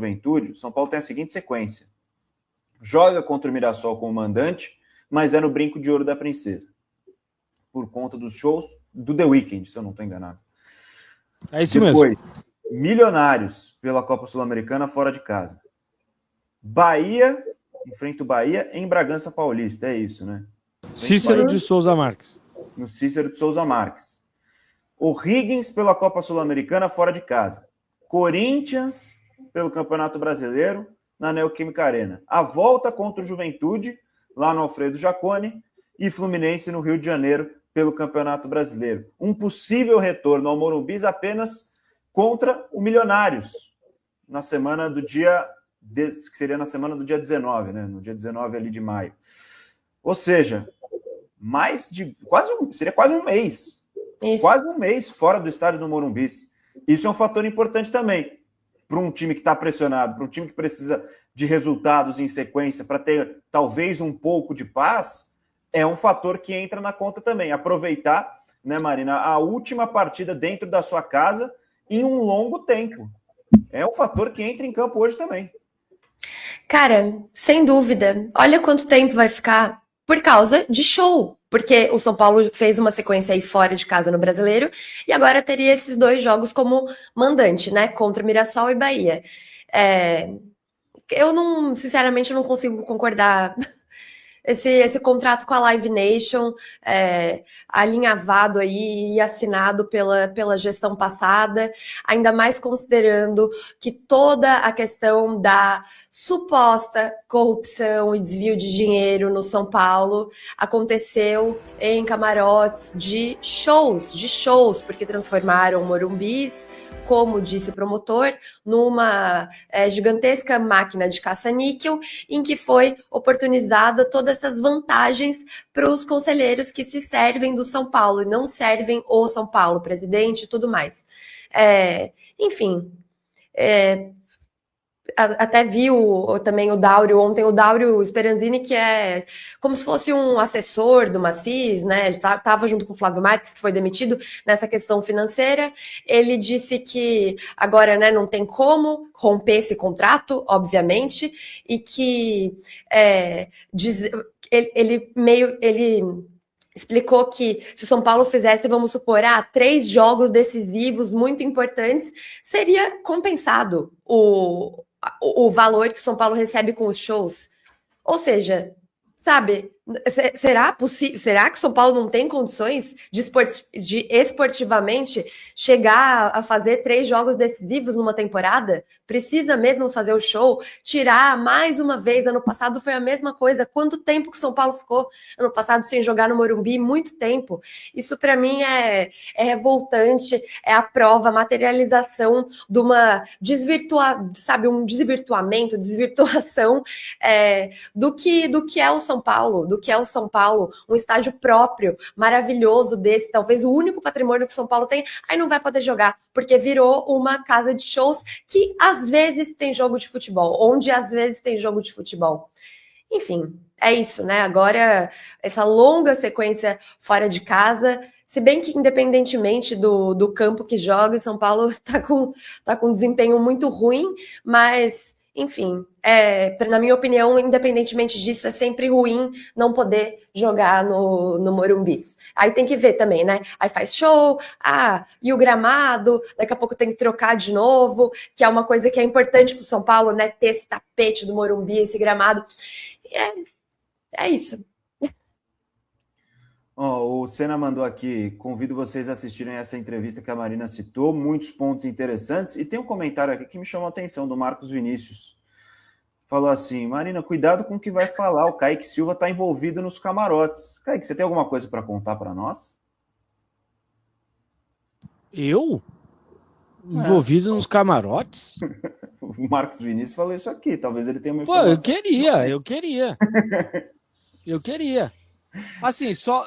Juventude, o São Paulo tem a seguinte sequência. Joga contra o Mirassol como mandante, mas é no Brinco de Ouro da Princesa. Por conta dos shows do The Weeknd, se eu não estou enganado. É isso Depois, mesmo. Milionários pela Copa Sul-Americana fora de casa. Bahia, enfrenta o Bahia em Bragança Paulista, é isso, né? Cícero de Souza Marques. No Cícero de Souza Marques. O'Higgins pela Copa Sul-Americana fora de casa. Corinthians pelo Campeonato Brasileiro na Neoquímica Arena. A volta contra o Juventude, lá no Alfredo Jaconi, e Fluminense no Rio de Janeiro pelo Campeonato Brasileiro. Um possível retorno ao Morumbi apenas contra o Milionários, na semana do dia, que seria na semana do dia 19, né? No dia 19 ali de maio. Ou seja, seria quase um mês. Isso. Quase um mês fora do estádio do Morumbi. Isso é um fator importante também para um time que está pressionado, para um time que precisa de resultados em sequência para ter talvez um pouco de paz, é um fator que entra na conta também. Aproveitar, né, Marina, a última partida dentro da sua casa em um longo tempo. É um fator que entra em campo hoje também. Cara, sem dúvida. Olha quanto tempo vai ficar por causa de show. Porque o São Paulo fez uma sequência aí fora de casa no Brasileiro e agora teria esses 2 jogos como mandante, né? Contra Mirassol e Bahia. Eu não, sinceramente, não consigo concordar. Esse contrato com a Live Nation, alinhavado aí e assinado pela gestão passada, ainda mais considerando que toda a questão da suposta corrupção e desvio de dinheiro no São Paulo aconteceu em camarotes de shows, porque transformaram Morumbis, como disse o promotor, numa gigantesca máquina de caça-níquel, em que foi oportunizada todas essas vantagens para os conselheiros que se servem do São Paulo e não servem o São Paulo, presidente e tudo mais. Enfim, até vi também o Dáurio ontem, o Dáurio Speranzini, que é como se fosse um assessor do Macis, né? Estava junto com o Flávio Marques, que foi demitido nessa questão financeira. Ele disse que agora, né, não tem como romper esse contrato, obviamente, e que ele explicou que se o São Paulo fizesse, vamos supor, 3 jogos decisivos muito importantes, seria compensado o valor que o São Paulo recebe com os shows. Ou seja, sabe, será que o São Paulo não tem condições de esportivamente chegar a fazer 3 jogos decisivos numa temporada? Precisa mesmo fazer o show? Tirar mais uma vez? Ano passado foi a mesma coisa. Quanto tempo que o São Paulo ficou ano passado sem jogar no Morumbi? Muito tempo. Isso para mim é revoltante, é a prova, a materialização de uma desvirtuamento, desvirtuação do que é o São Paulo, um estádio próprio, maravilhoso desse, talvez o único patrimônio que o São Paulo tem, aí não vai poder jogar, porque virou uma casa de shows que às vezes tem jogo de futebol, onde às vezes tem jogo de futebol. Enfim, é isso, né? Agora, essa longa sequência fora de casa, se bem que independentemente do campo que joga, São Paulo está com um desempenho muito ruim, mas... Enfim, na minha opinião, independentemente disso, é sempre ruim não poder jogar no Morumbi. Aí tem que ver também, né? Aí faz show, e o gramado, daqui a pouco tem que trocar de novo, que é uma coisa que é importante para o São Paulo, né? Ter esse tapete do Morumbi, esse gramado. É isso. O Senna mandou aqui, convido vocês a assistirem essa entrevista que a Marina citou, muitos pontos interessantes, e tem um comentário aqui que me chamou a atenção, do Marcos Vinícius. Falou assim, Marina, cuidado com o que vai falar, o Kaique Silva está envolvido nos camarotes. Kaique, você tem alguma coisa para contar para nós? Eu? Envolvido nos camarotes? O Marcos Vinícius falou isso aqui, talvez ele tenha uma informação. Eu queria. Assim, só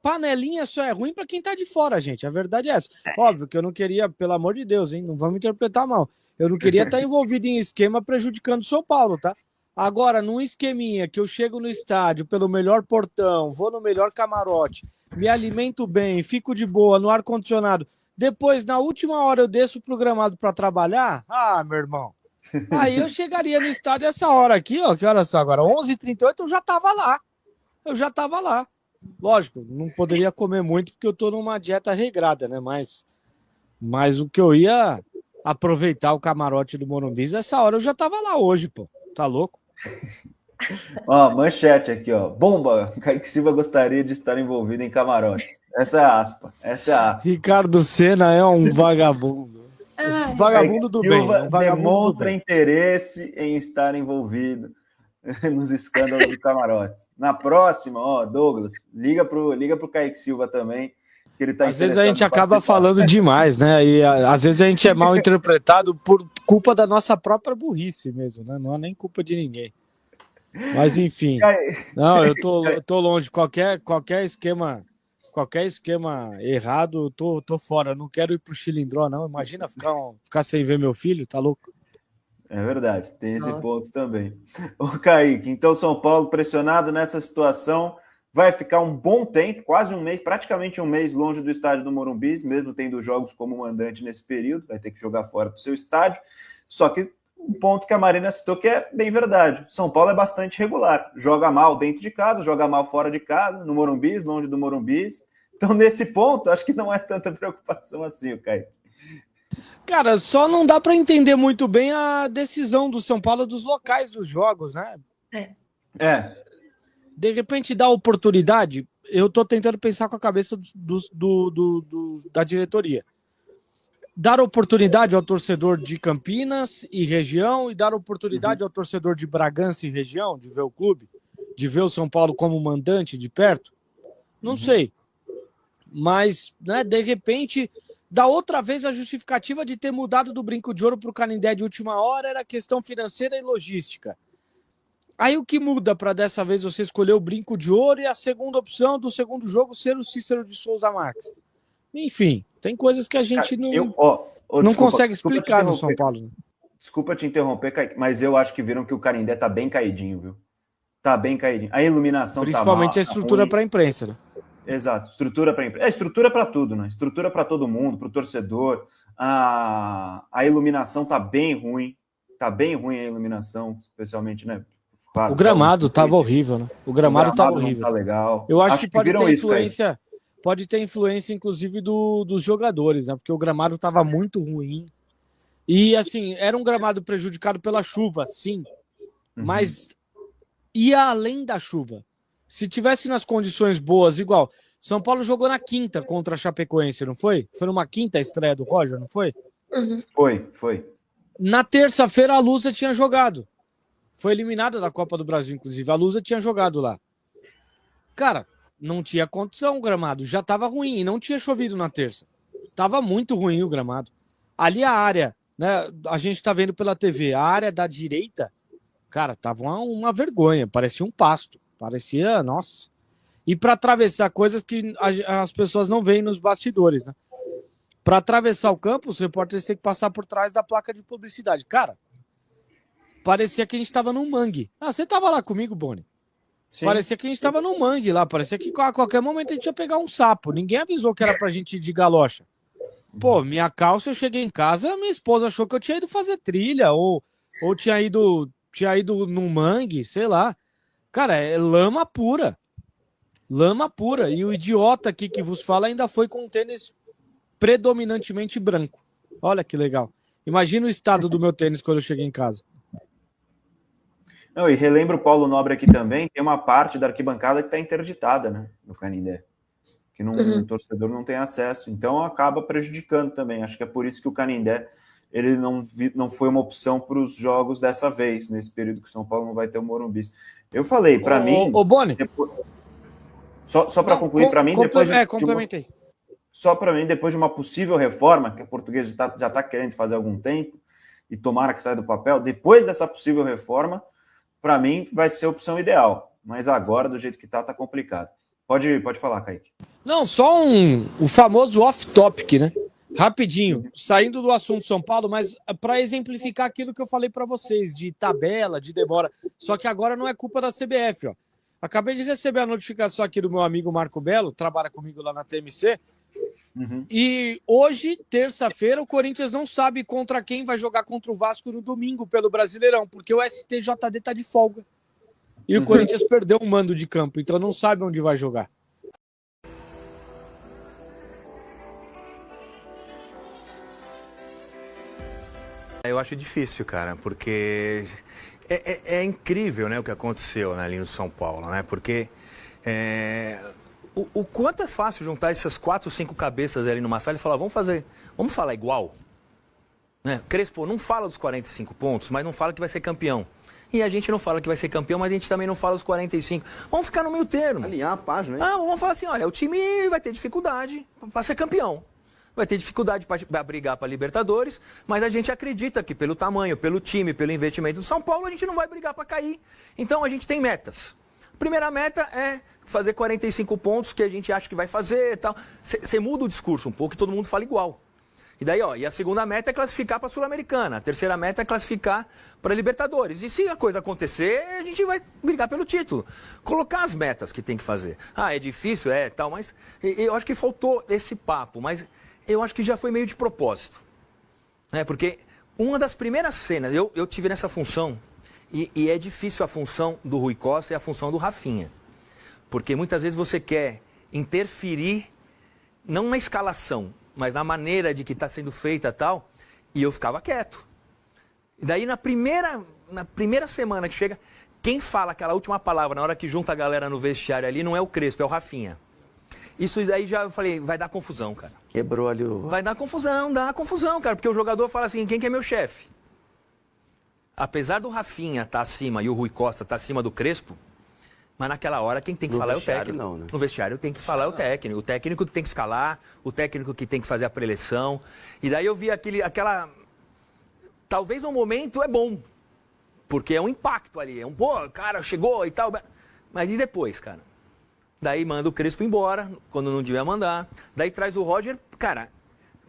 panelinha só é ruim para quem tá de fora, gente. A verdade é essa. Óbvio que eu não queria, pelo amor de Deus, hein? Não vamos interpretar mal. Eu não queria estar envolvido em esquema prejudicando o São Paulo, tá? Agora, num esqueminha que eu chego no estádio pelo melhor portão, vou no melhor camarote, me alimento bem, fico de boa no ar-condicionado, depois, na última hora, eu desço pro gramado para trabalhar, meu irmão, Aí eu chegaria no estádio essa hora aqui, ó, que horas são agora? 11h38, eu já tava lá. Eu já tava lá. Lógico, não poderia comer muito porque eu tô numa dieta regrada, né? Mas o que eu ia aproveitar o camarote do Morumbi, essa hora eu já tava lá hoje, pô. Tá louco? Ó, manchete aqui, ó. Bomba! Kaique Silva gostaria de estar envolvido em camarotes. Essa é a aspa. Essa é a aspa. Ricardo Senna é um vagabundo. Ai. Vagabundo do bem. Silva Um vagabundo demonstra do bem. interesse em estar envolvido nos escândalos do camarote. Na próxima, ó, Douglas, liga pro Kaique Silva também, que ele tá Às vezes a gente em acaba participar. falando demais, né? E às vezes a gente é mal interpretado por culpa da nossa própria burrice mesmo, né? Não é nem culpa de ninguém. Mas enfim. Não, eu tô longe. Qualquer esquema errado, eu tô fora. Eu não quero ir pro Chilindró, não. Imagina ficar sem ver meu filho, tá louco? É verdade, tem esse Nossa. ponto também. O Kaique, então São Paulo pressionado nessa situação, vai ficar um bom tempo, quase um mês, praticamente um mês longe do estádio do Morumbi, mesmo tendo jogos como mandante nesse período, vai ter que jogar fora do seu estádio. Só que um ponto que a Marina citou que é bem verdade. São Paulo é bastante regular, joga mal dentro de casa, joga mal fora de casa, no Morumbi, longe do Morumbi. Então, nesse ponto, acho que não é tanta preocupação assim, o Kaique. Cara, só não dá para entender muito bem a decisão do São Paulo dos locais dos jogos, né? De repente dá oportunidade. Eu tô tentando pensar com a cabeça da diretoria. Dar oportunidade ao torcedor de Campinas e região e dar oportunidade ao torcedor de Bragança e região, de ver o clube, de ver o São Paulo como mandante de perto. Não sei. Mas, né, de repente, da outra vez a justificativa de ter mudado do Brinco de Ouro para o Canindé de última hora era questão financeira e logística. Aí o que muda para dessa vez você escolher o Brinco de Ouro e a segunda opção do segundo jogo ser o Cícero de Souza Marques? Enfim, tem coisas que a gente não consegue explicar no São Paulo. Né? Desculpa te interromper, Kaique, mas eu acho que viram que o Canindé tá bem caidinho, viu? Tá bem caidinho. A iluminação principalmente tá a estrutura para a imprensa, né? Exato, estrutura para imprensa. Estrutura para tudo, né? Estrutura para todo mundo, para o torcedor. A iluminação tá bem ruim. Tá bem ruim a iluminação, especialmente, né? Claro, o gramado tava horrível, né? O gramado tava horrível. Não tá legal. Eu acho que pode ter influência, pode ter influência, inclusive, dos jogadores, né? Porque o gramado tava muito ruim. E, assim, era um gramado prejudicado pela chuva, sim. Mas ia além da chuva. Se tivesse nas condições boas, igual. São Paulo jogou na quinta contra a Chapecoense, não foi? Foi numa quinta a estreia do Roger, não foi? Foi. Na terça-feira a Lusa tinha jogado. Foi eliminada da Copa do Brasil, inclusive. A Lusa tinha jogado lá. Cara, não tinha condição o gramado. Já tava ruim e não tinha chovido na terça. Tava muito ruim o gramado. Ali a área, né? A gente tá vendo pela TV, a área da direita, cara, tava uma vergonha. Parecia um pasto. Parecia, nossa. E para atravessar coisas que as pessoas não veem nos bastidores, né? Para atravessar o campo, os repórteres têm que passar por trás da placa de publicidade. Cara, parecia que a gente estava num mangue. Ah, você estava lá comigo, Boni? Sim. Parecia que a gente estava num mangue lá. Parecia que a qualquer momento a gente ia pegar um sapo. Ninguém avisou que era pra gente ir de galocha. Pô, minha calça, eu cheguei em casa, minha esposa achou que eu tinha ido fazer trilha ou tinha ido num mangue, sei lá. Cara, é lama pura. Lama pura. E o idiota aqui que vos fala ainda foi com um tênis predominantemente branco. Olha que legal. Imagina o estado do meu tênis quando eu cheguei em casa. Não, e relembro o Paulo Nobre aqui também, tem uma parte da arquibancada que está interditada, né? No Canindé. Que o torcedor não tem acesso. Então acaba prejudicando também. Acho que é por isso que o Canindé ele não foi uma opção para os jogos dessa vez, nesse período que o São Paulo não vai ter o Morumbi. Eu falei, para mim... Ô, Boni... Só para concluir, para mim... complementei. Só para mim, depois de uma possível reforma, que a Portuguesa já está querendo fazer há algum tempo, e tomara que saia do papel, depois dessa possível reforma, para mim, vai ser a opção ideal. Mas agora, do jeito que tá complicado. Pode falar, Kaique. Não, só o famoso off-topic, né? Rapidinho, saindo do assunto São Paulo, mas para exemplificar aquilo que eu falei para vocês, de tabela, de demora. Só que agora não é culpa da CBF, ó. Acabei de receber a notificação aqui do meu amigo Marco Belo, que trabalha comigo lá na TMC. E hoje, terça-feira, o Corinthians não sabe contra quem vai jogar contra o Vasco no domingo pelo Brasileirão, porque o STJD tá de folga. E o Corinthians perdeu o mando de campo, então não sabe onde vai jogar. Eu acho difícil, cara, porque é incrível, né, o que aconteceu, né, ali no São Paulo, né? Porque o quanto é fácil juntar essas 4 ou 5 cabeças ali numa sala e falar, vamos falar igual, né? Crespo não fala dos 45 pontos, mas não fala que vai ser campeão. E a gente não fala que vai ser campeão, mas a gente também não fala dos 45. Vamos ficar no meio termo. Alinhar a página, hein? Vamos falar assim, olha, o time vai ter dificuldade para ser campeão. Vai ter dificuldade para brigar para Libertadores, mas a gente acredita que pelo tamanho, pelo time, pelo investimento do São Paulo, a gente não vai brigar para cair. Então a gente tem metas. A primeira meta é fazer 45 pontos, que a gente acha que vai fazer e tal. Você muda o discurso um pouco e todo mundo fala igual. E daí, e a segunda meta é classificar para a Sul-Americana. A terceira meta é classificar para a Libertadores. E se a coisa acontecer, a gente vai brigar pelo título. Colocar as metas que tem que fazer. É difícil, tal, mas eu acho que faltou esse papo, mas eu acho que já foi meio de propósito. Né? Porque uma das primeiras cenas, eu tive nessa função, e é difícil a função do Rui Costa e a função do Rafinha. Porque muitas vezes você quer interferir, não na escalação, mas na maneira de que está sendo feita tal, e eu ficava quieto. E daí na primeira semana que chega, quem fala aquela última palavra na hora que junta a galera no vestiário ali não é o Crespo, é o Rafinha. Isso aí já eu falei, vai dar confusão, cara. Quebrou ali o... Vai dar confusão, cara, porque o jogador fala assim, quem que é meu chefe? Apesar do Rafinha estar acima e o Rui Costa estar acima do Crespo, mas naquela hora quem tem que falar é o técnico. Não, né? No vestiário tem que falar é o técnico. O técnico que tem que escalar, o técnico que tem que fazer a preleção. E daí eu vi aquela... Talvez no momento é bom, porque é um impacto ali. Cara, chegou e tal. Mas e depois, cara? Daí manda o Crespo embora, quando não devia mandar. Daí traz o Roger, cara,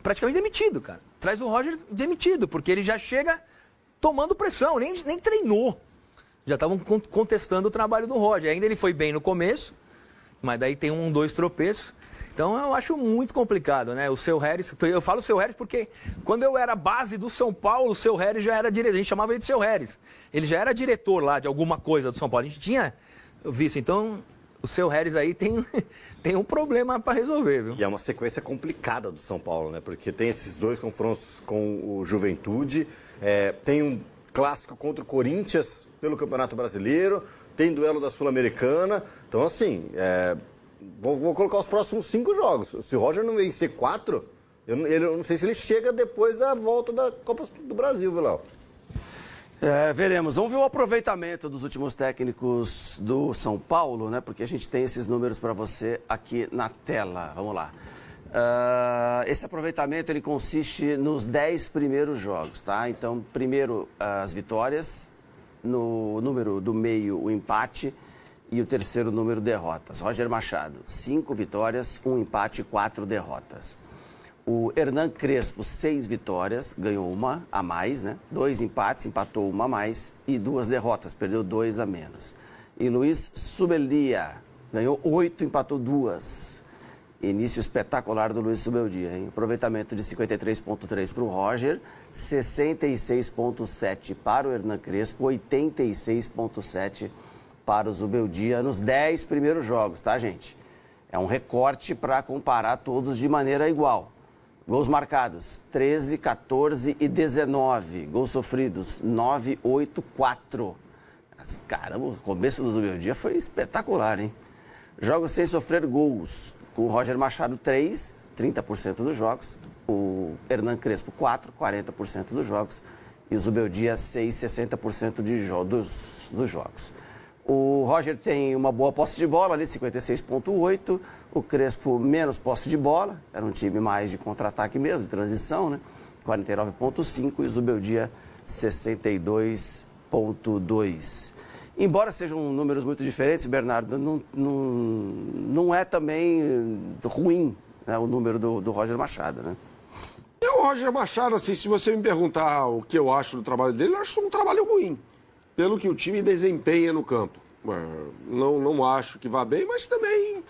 praticamente demitido, cara. Traz o Roger demitido, porque ele já chega tomando pressão, nem treinou. Já estavam contestando o trabalho do Roger. Ainda ele foi bem no começo, mas daí tem 1, 2 tropeços. Então eu acho muito complicado, né? O Seu Harris, eu falo Seu Harris porque quando eu era base do São Paulo, o Seu Harris já era diretor, a gente chamava ele de Seu Harris. Ele já era diretor lá de alguma coisa do São Paulo, a gente tinha visto, então... O Seu Harris aí tem um problema para resolver, viu? E é uma sequência complicada do São Paulo, né? Porque tem esses 2 confrontos com o Juventude, tem um clássico contra o Corinthians pelo Campeonato Brasileiro, tem duelo da Sul-Americana. Então, assim, vou colocar os próximos 5 jogos. Se o Roger não vencer 4, eu não sei se ele chega depois da volta da Copa do Brasil, viu, Léo? Veremos. Vamos ver o aproveitamento dos últimos técnicos do São Paulo, né? Porque a gente tem esses números para você aqui na tela. Vamos lá. Esse aproveitamento ele consiste nos 10 primeiros jogos, tá? Então, primeiro as vitórias, no número do meio o empate e o terceiro número derrotas. Roger Machado, 5 vitórias, 1 empate e 4 derrotas. O Hernan Crespo, 6 vitórias, ganhou 1 a mais, né? 2 empates, empatou 1 a mais e 2 derrotas, perdeu 2 a menos. E Luiz Subeldia, ganhou 8, empatou 2. Início espetacular do Luiz Subeldia, hein? Aproveitamento de 53,3 para o Roger, 66,7 para o Hernan Crespo, 86,7 para o Subeldia nos 10 primeiros jogos, tá, gente? É um recorte para comparar todos de maneira igual. Gols marcados, 13, 14 e 19. Gols sofridos, 9, 8, 4. Caramba, o começo do Subeldia foi espetacular, hein? Jogos sem sofrer gols. Com o Roger Machado, 3, 30% dos jogos. O Hernan Crespo, 4, 40% dos jogos. E o Subeldia, 6, 60% dos jogos. O Roger tem uma boa posse de bola ali, 56,8. O Crespo menos posse de bola, era um time mais de contra-ataque mesmo, de transição, né? 49,5 e o Subeldia 62,2. Embora sejam números muito diferentes, Bernardo, não é também ruim, né, o número do Roger Machado, né? E o Roger Machado, assim, se você me perguntar o que eu acho do trabalho dele, eu acho um trabalho ruim, pelo que o time desempenha no campo. Não acho que vá bem, mas também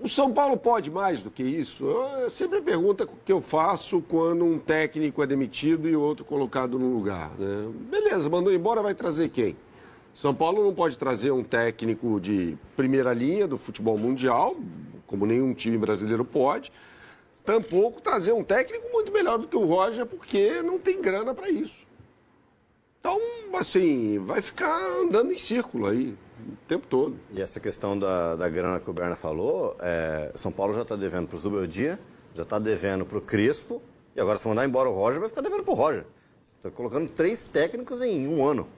O São Paulo pode mais do que isso? É sempre a pergunta que eu faço quando um técnico é demitido e outro colocado no lugar, né? Beleza, mandou embora, vai trazer quem? São Paulo não pode trazer um técnico de primeira linha do futebol mundial, como nenhum time brasileiro pode. Tampouco trazer um técnico muito melhor do que o Roger, porque não tem grana para isso. Então, assim, vai ficar andando em círculo aí o tempo todo. E essa questão da grana que o Berna falou, São Paulo já está devendo para o Zubeldia, já está devendo para o Crespo, e agora se mandar embora o Roger, vai ficar devendo para o Roger. Você está colocando 3 técnicos em um ano.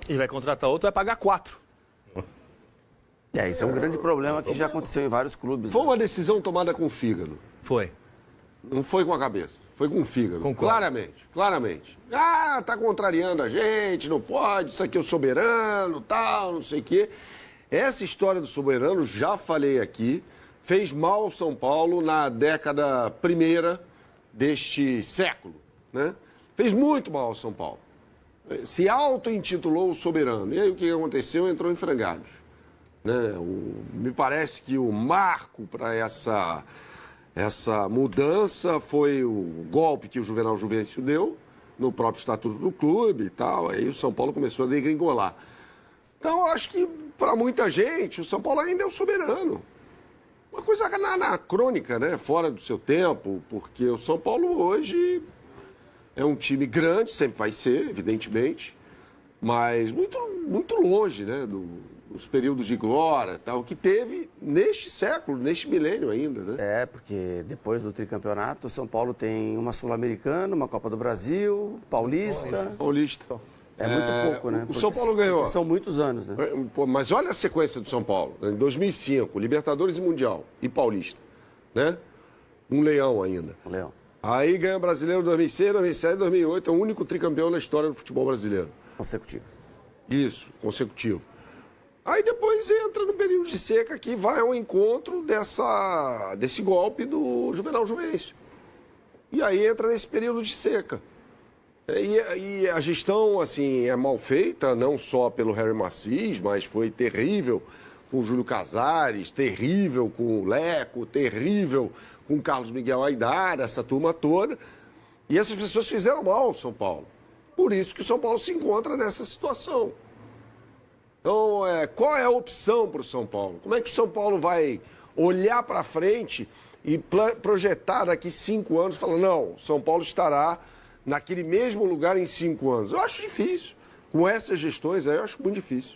E vai contratar outro, vai pagar 4. Isso é um grande problema que já aconteceu em vários clubes. Foi uma decisão tomada com o fígado. Foi. Não foi com a cabeça, foi com o fígado. Concordo. Claramente. Ah, tá contrariando a gente, não pode, isso aqui é o soberano, tal, não sei o quê. Essa história do soberano, já falei aqui, fez mal ao São Paulo na década primeira deste século, né? Fez muito mal ao São Paulo. Se auto-intitulou o soberano. E aí o que aconteceu? Entrou em frangalhos, né? Me parece que o marco para essa mudança foi o golpe que o Juvenal Juvencio deu no próprio estatuto do clube e tal. Aí o São Paulo começou a degringolar. Então, eu acho que para muita gente o São Paulo ainda é o soberano. Uma coisa anacrônica, né? Fora do seu tempo, porque o São Paulo hoje é um time grande, sempre vai ser, evidentemente, mas muito, muito longe, né? Dos períodos de glória, tal, que teve neste século, neste milênio ainda, né? Porque depois do tricampeonato, o São Paulo tem uma Sul-Americana, uma Copa do Brasil, Paulista. É muito pouco, né? O São Paulo ganhou. São muitos anos, né? Mas olha a sequência do São Paulo. Em 2005, Libertadores e Mundial e Paulista, né? Um leão ainda. Um leão. Aí ganha Brasileiro 2006, 2007, 2008. É o único tricampeão na história do futebol brasileiro. Consecutivo. Isso, consecutivo. Aí depois entra no período de seca que vai ao encontro desse golpe do Juvenal Juvencio. E aí entra nesse período de seca. E a gestão, assim, é mal feita, não só pelo Harry Macis, mas foi terrível com o Júlio Casares, terrível com o Leco, terrível com o Carlos Miguel Aidar, essa turma toda. E essas pessoas fizeram mal ao São Paulo. Por isso que o São Paulo se encontra nessa situação. Então, qual é a opção para o São Paulo? Como é que o São Paulo vai olhar para frente e projetar daqui 5 anos, falando, não, o São Paulo estará naquele mesmo lugar em 5 anos? Eu acho difícil. Com essas gestões aí, eu acho muito difícil.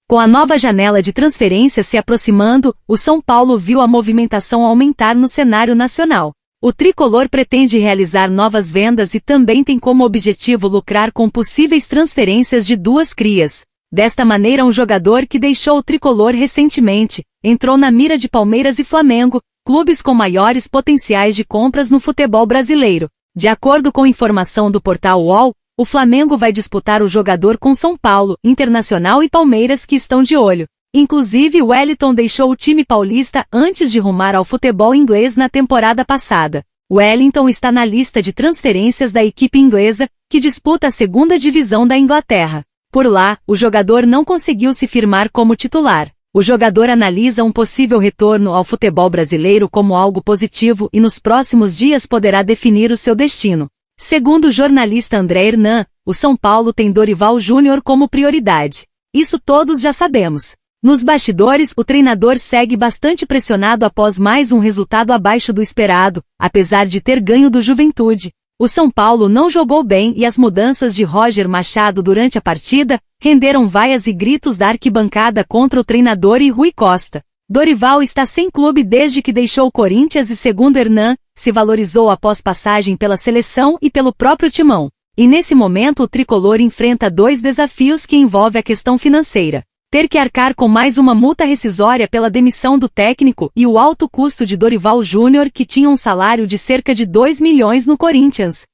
Com a nova janela de transferências se aproximando, o São Paulo viu a movimentação aumentar no cenário nacional. O tricolor pretende realizar novas vendas e também tem como objetivo lucrar com possíveis transferências de 2 crias. Desta maneira, um jogador que deixou o tricolor recentemente entrou na mira de Palmeiras e Flamengo, clubes com maiores potenciais de compras no futebol brasileiro. De acordo com informação do portal UOL, o Flamengo vai disputar o jogador com São Paulo, Internacional e Palmeiras que estão de olho. Inclusive, o Wellington deixou o time paulista antes de rumar ao futebol inglês na temporada passada. O Wellington está na lista de transferências da equipe inglesa, que disputa a 2ª divisão da Inglaterra. Por lá, o jogador não conseguiu se firmar como titular. O jogador analisa um possível retorno ao futebol brasileiro como algo positivo e nos próximos dias poderá definir o seu destino. Segundo o jornalista André Hernan, o São Paulo tem Dorival Júnior como prioridade. Isso todos já sabemos. Nos bastidores, o treinador segue bastante pressionado após mais um resultado abaixo do esperado, apesar de ter ganho do Juventude. O São Paulo não jogou bem e as mudanças de Roger Machado durante a partida renderam vaias e gritos da arquibancada contra o treinador e Rui Costa. Dorival está sem clube desde que deixou o Corinthians e, segundo Hernan, se valorizou após passagem pela seleção e pelo próprio timão. E nesse momento o tricolor enfrenta 2 desafios que envolvem a questão financeira. Ter que arcar com mais uma multa rescisória pela demissão do técnico e o alto custo de Dorival Júnior, que tinha um salário de cerca de 2 milhões no Corinthians.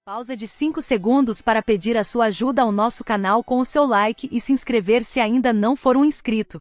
Pausa de 5 segundos para pedir a sua ajuda ao nosso canal com o seu like e se inscrever se ainda não for um inscrito.